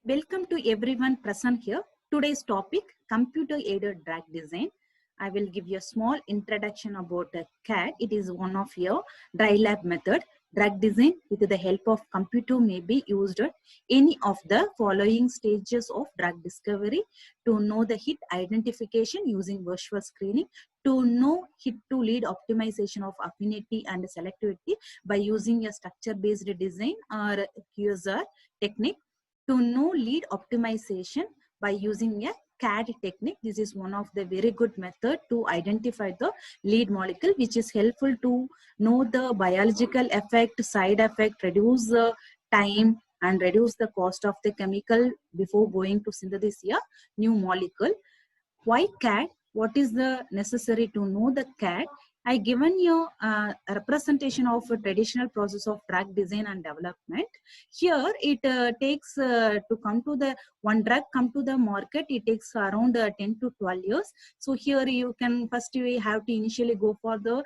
Welcome to everyone present here. Today's topic, computer-aided drug design. I will give you a small introduction about CAD. It is one of your dry lab method. Drug design with the help of computer may be used at any of the following stages of drug discovery: to know the hit identification using virtual screening, to know hit to lead optimization of affinity and selectivity by using a structure-based design or QSR technique, to know lead optimization by using a CAD technique. This is one of the very good method to identify the lead molecule, which is helpful to know the biological effect, side effect, reduce the time and reduce the cost of the chemical before going to synthesize a new molecule. Why CAD? What is the necessary to know the CAD? I given you a representation of a traditional process of drug design and development. Here it takes to come to the one drug come to the market, it takes around 10 to 12 years. So here you can first we have to initially go for the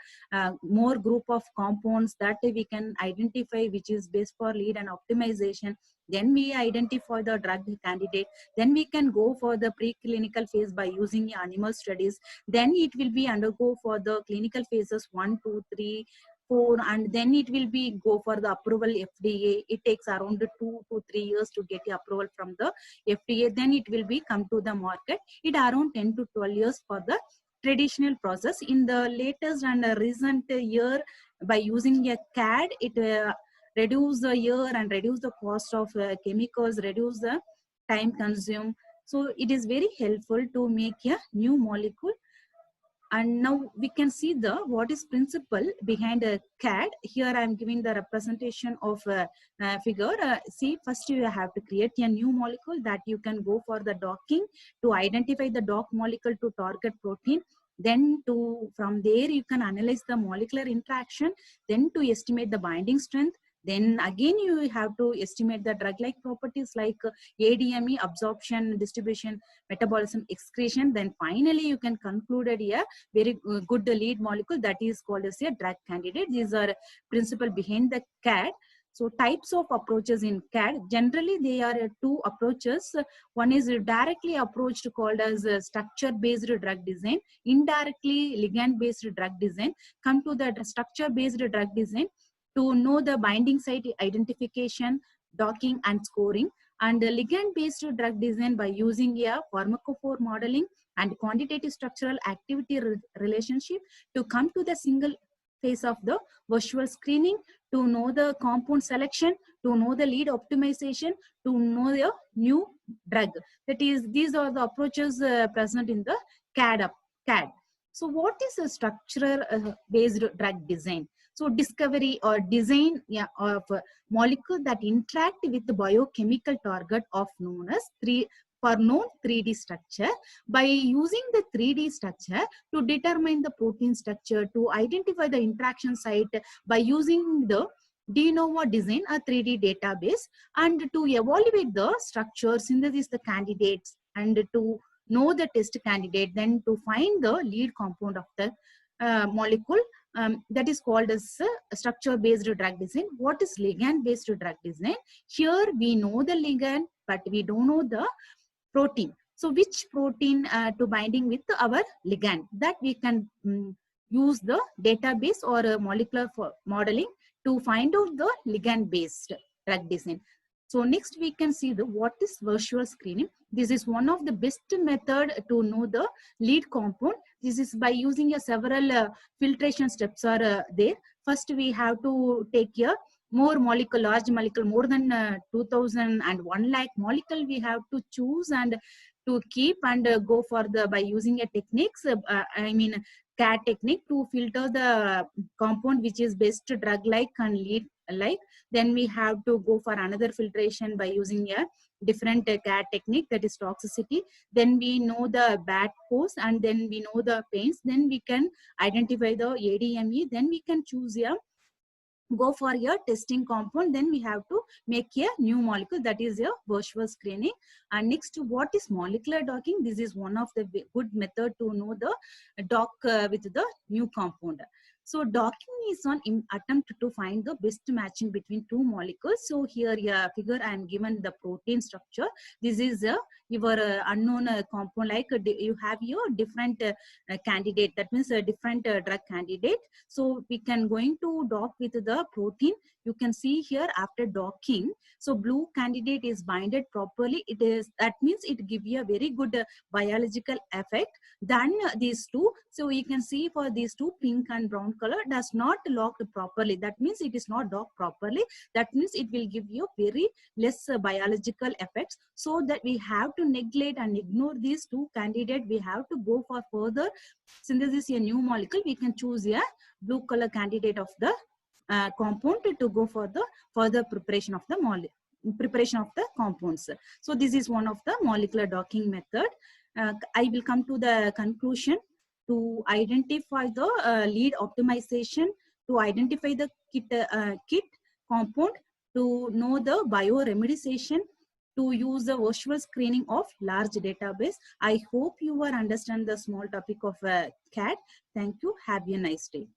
more group of compounds that we can identify which is best for lead and optimization. Then we identify the drug candidate. Then we can go for the preclinical phase by using animal studies. Then it will be undergo for the clinical phases 1, 2, 3, 4, and then it will be go for the approval FDA. It takes around 2 to 3 years to get the approval from the FDA. Then it will be come to the market. It around 10 to 12 years for the traditional process. In the latest and recent year, by using a CAD, it reduce the year and reduce the cost of chemicals, reduce the time consumed. So it is very helpful to make a new molecule. And now we can see the what is principle behind a CAD. Here I am giving the representation of a figure. See, first you have to create a new molecule that you can go for the docking to identify the dock molecule to target protein. Then from there you can analyze the molecular interaction, then to estimate the binding strength. Then again you have to estimate the drug-like properties like ADME, absorption, distribution, metabolism, excretion. Then finally you can conclude a very good lead molecule that is called as a drug candidate. These are principle behind the CAD. So types of approaches in CAD, generally they are two approaches. One is directly approached called as structure-based drug design, indirectly ligand-based drug design. Come to the structure-based drug design to know the binding site identification, docking and scoring, and the ligand-based drug design by using a pharmacophore modeling and quantitative structural activity relationship to come to the single phase of the virtual screening, to know the compound selection, to know the lead optimization, to know the new drug. That is, these are the approaches present in the CAD. So what is a structure-based drug design? So discovery or design of a molecule that interact with the biochemical target of known as known 3D structure. By using the 3D structure to determine the protein structure, to identify the interaction site by using the de novo design, a 3D database, and to evaluate the structure, synthesize the candidates, and to know the test candidate, then to find the lead compound of the molecule. That is called as structure-based drug design. What is ligand-based drug design? Here we know the ligand, but we don't know the protein. So which protein to binding with our ligand, that we can use the database or molecular modeling to find out the ligand-based drug design. So next we can see the what is virtual screening. This is one of the best method to know the lead compound. This is by using several filtration steps are there. First we have to take a more molecule, large molecule, more than 2000 and 1 lakh molecule we have to choose and to keep and go for the by using a techniques, I mean CAD technique, to filter the compound which is best drug like and lead like. Then we have to go for another filtration by using a different CAD technique, that is toxicity. Then we know the bad pose and then we know the pains. Then we can identify the ADME. Then we can choose a go for your testing compound. Then we have to make a new molecule, that is a virtual screening. And next, what is molecular docking? This is one of the good method to know the dock with the new compound. So docking is an attempt to find the best matching between two molecules. So here, figure I am given the protein structure. This is your unknown compound, like you have your different candidate. That means a different drug candidate. So we can going to dock with the protein. You can see here after docking. So blue candidate is binded properly. It is, that means it gives you a very good biological effect than these two. So you can see for these two, pink and brown color does not locked properly. That means it is not docked properly. That means it will give you very less biological effects. So that we have to neglect and ignore these two candidates. We have to go for further synthesis a new molecule. We can choose a blue color candidate of the compound to go for the further preparation of the compounds. So this is one of the molecular docking method. I will come to the conclusion. To identify the lead optimization, to identify the kit compound, to know the bioremediation, to use the virtual screening of large database. I hope you are understand the small topic of CAT. Thank you. Have a nice day.